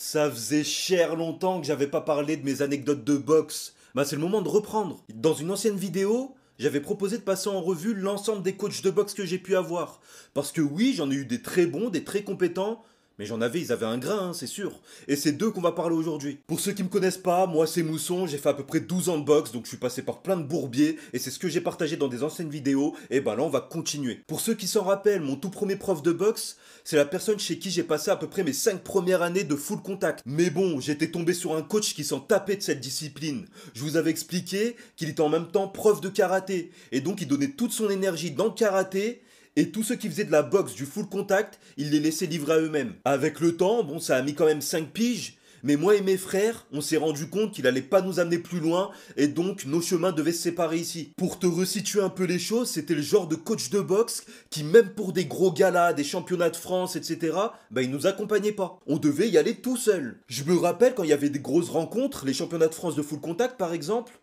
Ça faisait cher longtemps que j'avais pas parlé de mes anecdotes de boxe. Bah c'est le moment de reprendre. Dans une ancienne vidéo, j'avais proposé de passer en revue l'ensemble des coachs de boxe que j'ai pu avoir. Parce que oui, j'en ai eu des très bons, des très compétents, mais ils avaient un grain, hein, c'est sûr. Et c'est d'eux qu'on va parler aujourd'hui. Pour ceux qui me connaissent pas, moi c'est Mousson, j'ai fait à peu près 12 ans de boxe, donc je suis passé par plein de bourbiers, et c'est ce que j'ai partagé dans des anciennes vidéos, et ben là on va continuer. Pour ceux qui s'en rappellent, mon tout premier prof de boxe, c'est la personne chez qui j'ai passé à peu près mes 5 premières années de full contact. Mais bon, j'étais tombé sur un coach qui s'en tapait de cette discipline. Je vous avais expliqué qu'il était en même temps prof de karaté, et donc il donnait toute son énergie dans le karaté, et tous ceux qui faisaient de la boxe, du full contact, il les laissait livrer à eux-mêmes. Avec le temps, bon, ça a mis quand même 5 piges, mais moi et mes frères, on s'est rendu compte qu'il allait pas nous amener plus loin, et donc nos chemins devaient se séparer ici. Pour te resituer un peu les choses, c'était le genre de coach de boxe qui, même pour des gros galas, des championnats de France, etc., bah il nous accompagnait pas. On devait y aller tout seul. Je me rappelle quand il y avait des grosses rencontres, les championnats de France de full contact par exemple,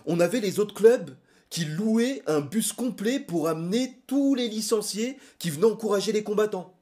on avait les autres clubs qui louait un bus complet pour amener tous les licenciés qui venaient encourager les combattants.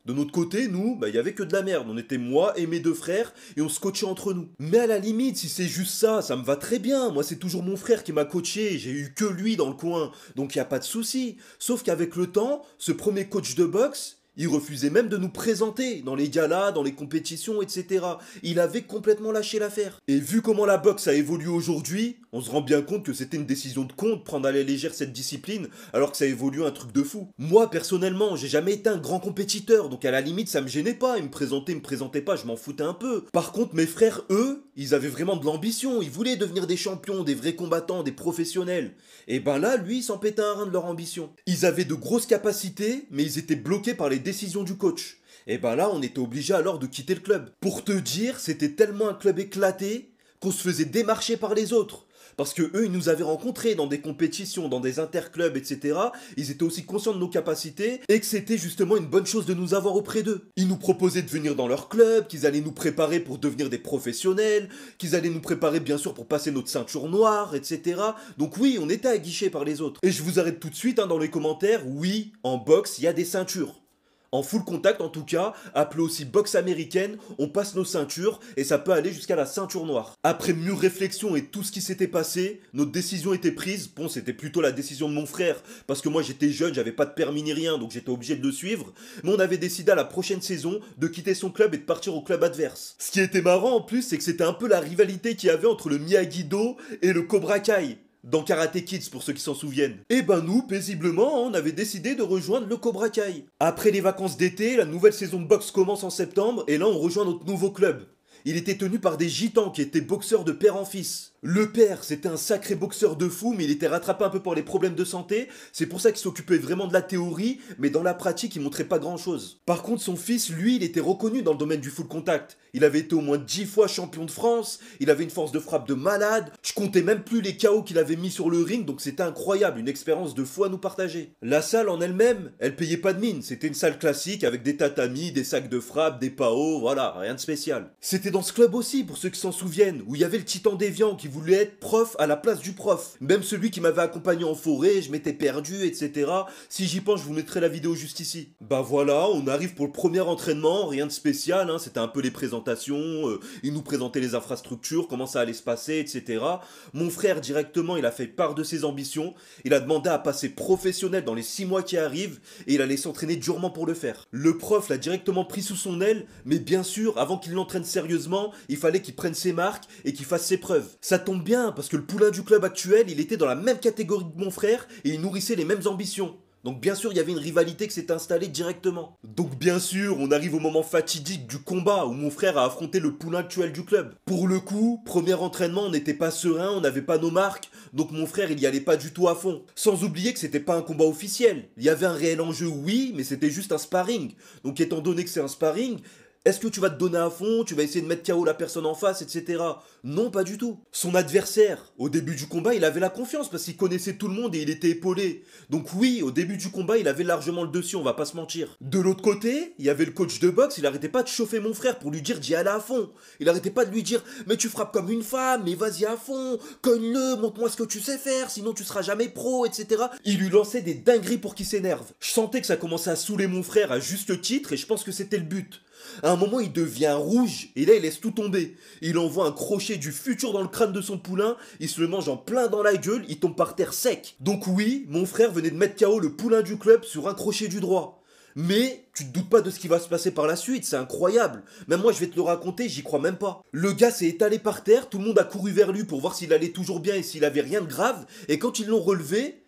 De notre côté, nous, il y avait que de la merde. On était moi et mes deux frères et on se coachait entre nous. Mais à la limite, si c'est juste ça, ça me va très bien. Moi, c'est toujours mon frère qui m'a coaché. J'ai eu que lui dans le coin. Donc, il n'y a pas de souci. Sauf qu'avec le temps, ce premier coach de boxe, il refusait même de nous présenter dans les galas, dans les compétitions, etc. Il avait complètement lâché l'affaire. Et vu comment la boxe a évolué aujourd'hui, on se rend bien compte que c'était une décision de con de prendre à la légère cette discipline, alors que ça évolue un truc de fou. Moi, personnellement, j'ai jamais été un grand compétiteur, donc à la limite, ça me gênait pas. Ils me présentaient pas, je m'en foutais un peu. Par contre, mes frères, eux, ils avaient vraiment de l'ambition. Ils voulaient devenir des champions, des vrais combattants, des professionnels. Et ben là, lui, il s'en pétait un rein de leur ambition. Ils avaient de grosses capacités, mais ils étaient bloqués par les décisions du coach. Et ben là, on était obligé alors de quitter le club. Pour te dire, c'était tellement un club éclaté qu'on se faisait démarcher par les autres. Parce que eux, ils nous avaient rencontrés dans des compétitions, dans des interclubs, etc. Ils étaient aussi conscients de nos capacités et que c'était justement une bonne chose de nous avoir auprès d'eux. Ils nous proposaient de venir dans leur club, qu'ils allaient nous préparer pour devenir des professionnels, qu'ils allaient nous préparer bien sûr pour passer notre ceinture noire, etc. Donc oui, on était aguichés par les autres. Et je vous arrête tout de suite dans les commentaires, oui, en boxe, il y a des ceintures. En full contact en tout cas, appelé aussi boxe américaine, on passe nos ceintures et ça peut aller jusqu'à la ceinture noire. Après mûre réflexion et tout ce qui s'était passé, notre décision était prise. Bon, c'était plutôt la décision de mon frère, parce que moi j'étais jeune, j'avais pas de permis ni rien, donc j'étais obligé de le suivre. Mais on avait décidé à la prochaine saison de quitter son club et de partir au club adverse. Ce qui était marrant en plus, c'est que c'était un peu la rivalité qu'il y avait entre le Miyagi-Do et le Cobra Kai. Dans Karate Kids pour ceux qui s'en souviennent. Et ben nous, paisiblement, on avait décidé de rejoindre le Cobra Kai. Après les vacances d'été, la nouvelle saison de boxe commence en septembre et là on rejoint notre nouveau club. Il était tenu par des gitans qui étaient boxeurs de père en fils. Le père, c'était un sacré boxeur de fou, mais il était rattrapé un peu par les problèmes de santé. C'est pour ça qu'il s'occupait vraiment de la théorie, mais dans la pratique, il montrait pas grand chose. Par contre, son fils, lui, il était reconnu dans le domaine du full contact. Il avait été au moins 10 fois champion de France, il avait une force de frappe de malade. Je comptais même plus les KO qu'il avait mis sur le ring, donc c'était incroyable, une expérience de fou à nous partager. La salle en elle-même, elle payait pas de mine. C'était une salle classique avec des tatamis, des sacs de frappe, des PAO, voilà, rien de spécial. C'était dans ce club aussi, pour ceux qui s'en souviennent, où il y avait le titan déviant qui voulait être prof à la place du prof. Même celui qui m'avait accompagné en forêt, je m'étais perdu, etc. Si j'y pense, je vous mettrai la vidéo juste ici. Bah voilà, on arrive pour le premier entraînement, rien de spécial, hein, c'était un peu les présentations, ils nous présentaient les infrastructures, comment ça allait se passer, etc. Mon frère, directement, il a fait part de ses ambitions, il a demandé à passer professionnel dans les 6 mois qui arrivent, et il allait s'entraîner durement pour le faire. Le prof l'a directement pris sous son aile, mais bien sûr, avant qu'il l'entraîne sérieusement, il fallait qu'il prenne ses marques et qu'il fasse ses preuves. Ça tombe bien, parce que le poulain du club actuel, il était dans la même catégorie que mon frère, et il nourrissait les mêmes ambitions. Donc bien sûr, il y avait une rivalité qui s'est installée directement. Donc bien sûr, on arrive au moment fatidique du combat où mon frère a affronté le poulain actuel du club. Pour le coup, premier entraînement, on n'était pas serein, on n'avait pas nos marques, donc mon frère il y allait pas du tout à fond. Sans oublier que c'était pas un combat officiel. Il y avait un réel enjeu, oui, mais c'était juste un sparring. Donc étant donné que c'est un sparring, est-ce que tu vas te donner à fond, tu vas essayer de mettre KO la personne en face, etc. Non, pas du tout. Son adversaire, au début du combat, il avait la confiance parce qu'il connaissait tout le monde et il était épaulé. Donc oui, au début du combat, il avait largement le dessus, on va pas se mentir. De l'autre côté, il y avait le coach de boxe, il arrêtait pas de chauffer mon frère pour lui dire d'y aller à fond. Il arrêtait pas de lui dire, mais tu frappes comme une femme, mais vas-y à fond, cogne-le, montre-moi ce que tu sais faire, sinon tu seras jamais pro, etc. Il lui lançait des dingueries pour qu'il s'énerve. Je sentais que ça commençait à saouler mon frère à juste titre et je pense que c'était le but. À un moment, il devient rouge, et là, il laisse tout tomber. Il envoie un crochet du futur dans le crâne de son poulain, il se le mange en plein dans la gueule, il tombe par terre sec. Donc oui, mon frère venait de mettre KO le poulain du club sur un crochet du droit. Mais tu te doutes pas de ce qui va se passer par la suite, c'est incroyable. Même moi je vais te le raconter, j'y crois même pas. Le gars s'est étalé par terre, tout le monde a couru vers lui pour voir s'il allait toujours bien et s'il avait rien de grave. Et quand ils l'ont relevé,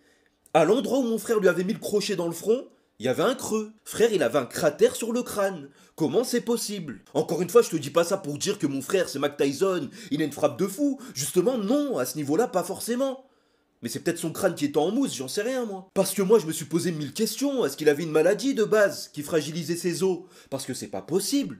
à l'endroit où mon frère lui avait mis le crochet dans le front, il y avait un creux. Frère, il avait un cratère sur le crâne. Comment c'est possible? Encore une fois, je te dis pas ça pour dire que mon frère c'est Mike Tyson, il a une frappe de fou. Justement, non, à ce niveau-là, pas forcément. Mais c'est peut-être son crâne qui était en mousse, j'en sais rien moi. Parce que moi je me suis posé 1000 questions. Est-ce qu'il avait une maladie de base qui fragilisait ses os? Parce que c'est pas possible.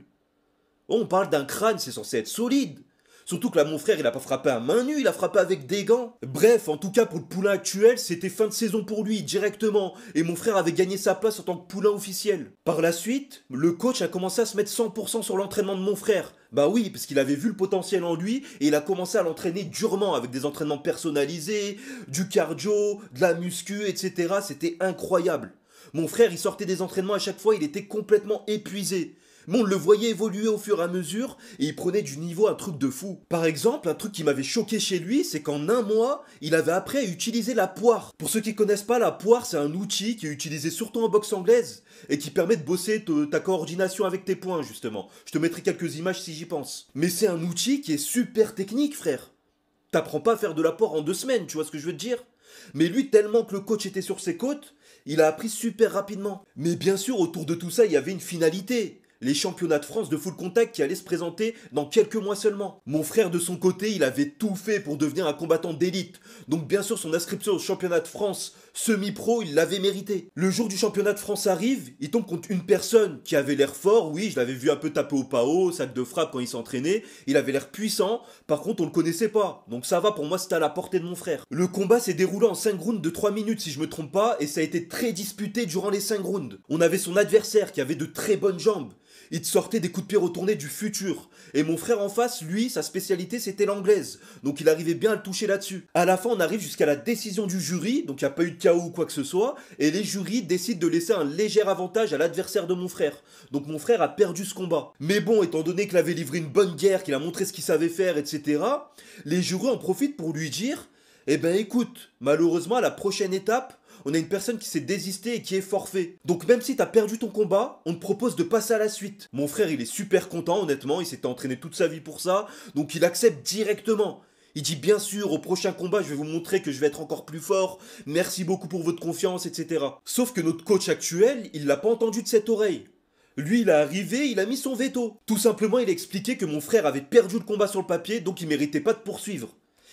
Oh, on parle d'un crâne, c'est censé être solide. Surtout que là, mon frère, il a pas frappé à main nue, il a frappé avec des gants. Bref, en tout cas, pour le poulain actuel, c'était fin de saison pour lui, directement. Et mon frère avait gagné sa place en tant que poulain officiel. Par la suite, le coach a commencé à se mettre 100% sur l'entraînement de mon frère. Bah oui, parce qu'il avait vu le potentiel en lui, et il a commencé à l'entraîner durement, avec des entraînements personnalisés, du cardio, de la muscu, etc. C'était incroyable. Mon frère, il sortait des entraînements à chaque fois, il était complètement épuisé. Mais on le voyait évoluer au fur et à mesure et il prenait du niveau un truc de fou. Par exemple, un truc qui m'avait choqué chez lui, c'est qu'en un mois, il avait appris à utiliser la poire. Pour ceux qui connaissent pas, la poire, c'est un outil qui est utilisé surtout en boxe anglaise et qui permet de bosser ta coordination avec tes poings, justement. Je te mettrai quelques images si j'y pense. Mais c'est un outil qui est super technique, frère. T'apprends pas à faire de la poire en 2 semaines, tu vois ce que je veux te dire? Mais lui, tellement que le coach était sur ses côtes, il a appris super rapidement. Mais bien sûr, autour de tout ça, il y avait une finalité. Les championnats de France de full contact qui allaient se présenter dans quelques mois seulement. Mon frère de son côté, il avait tout fait pour devenir un combattant d'élite. Donc bien sûr son inscription au championnat de France semi-pro, il l'avait mérité. Le jour du championnat de France arrive, il tombe contre une personne qui avait l'air fort, oui, je l'avais vu un peu taper au pao, sac de frappe quand il s'entraînait, il avait l'air puissant, par contre on le connaissait pas, donc ça va, pour moi c'était à la portée de mon frère. Le combat s'est déroulé en 5 rounds de 3 minutes si je me trompe pas, et ça a été très disputé durant les 5 rounds. On avait son adversaire qui avait de très bonnes jambes. Il te sortait des coups de pied retournés du futur. Et mon frère en face, lui, sa spécialité c'était l'anglaise. Donc il arrivait bien à le toucher là-dessus. À la fin, on arrive jusqu'à la décision du jury, donc il n'y a pas eu de KO ou quoi que ce soit. Et les jurys décident de laisser un léger avantage à l'adversaire de mon frère. Donc mon frère a perdu ce combat. Mais bon, étant donné qu'il avait livré une bonne guerre, qu'il a montré ce qu'il savait faire, etc., les jurys en profitent pour lui dire: eh ben écoute, malheureusement à la prochaine étape, on a une personne qui s'est désistée et qui est forfait. Donc même si t'as perdu ton combat, on te propose de passer à la suite. Mon frère, il est super content, honnêtement, il s'était entraîné toute sa vie pour ça, donc il accepte directement. Il dit bien sûr, au prochain combat, je vais vous montrer que je vais être encore plus fort, merci beaucoup pour votre confiance, etc. Sauf que notre coach actuel, il l'a pas entendu de cette oreille. Lui, il est arrivé, il a mis son veto. Tout simplement, il a expliqué que mon frère avait perdu le combat sur le papier, donc il méritait pas de poursuivre.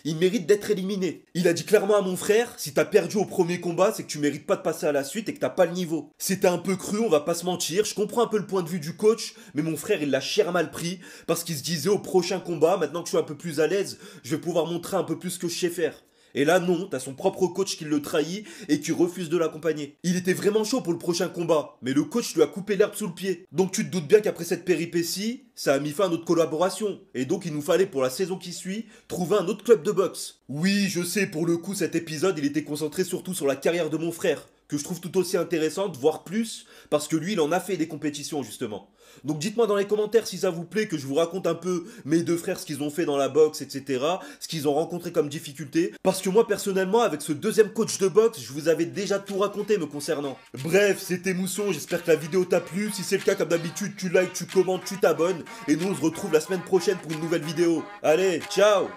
Il mérite d'être éliminé. Il a dit clairement à mon frère: si t'as perdu au premier combat, c'est que tu mérites pas de passer à la suite et que t'as pas le niveau. C'était un peu cru, on va pas se mentir, je comprends un peu le point de vue du coach, mais mon frère il l'a cher mal pris, parce qu'il se disait au prochain combat, maintenant que je suis un peu plus à l'aise, je vais pouvoir montrer un peu plus ce que je sais faire. Et là non, t'as son propre coach qui le trahit et qui refuse de l'accompagner. Il était vraiment chaud pour le prochain combat, mais le coach lui a coupé l'herbe sous le pied. Donc tu te doutes bien qu'après cette péripétie, ça a mis fin à notre collaboration. Et donc il nous fallait pour la saison qui suit, trouver un autre club de boxe. Oui, je sais, pour le coup cet épisode il était concentré surtout sur la carrière de mon frère, que je trouve tout aussi intéressante, voire plus, parce que lui il en a fait des compétitions justement. Donc dites-moi dans les commentaires si ça vous plaît que je vous raconte un peu mes deux frères, ce qu'ils ont fait dans la boxe, etc. Ce qu'ils ont rencontré comme difficulté. Parce que moi personnellement, avec ce deuxième coach de boxe, je vous avais déjà tout raconté me concernant. Bref, c'était Mousson, j'espère que la vidéo t'a plu. Si c'est le cas, comme d'habitude, tu likes, tu commentes, tu t'abonnes. Et nous on se retrouve la semaine prochaine pour une nouvelle vidéo. Allez, ciao!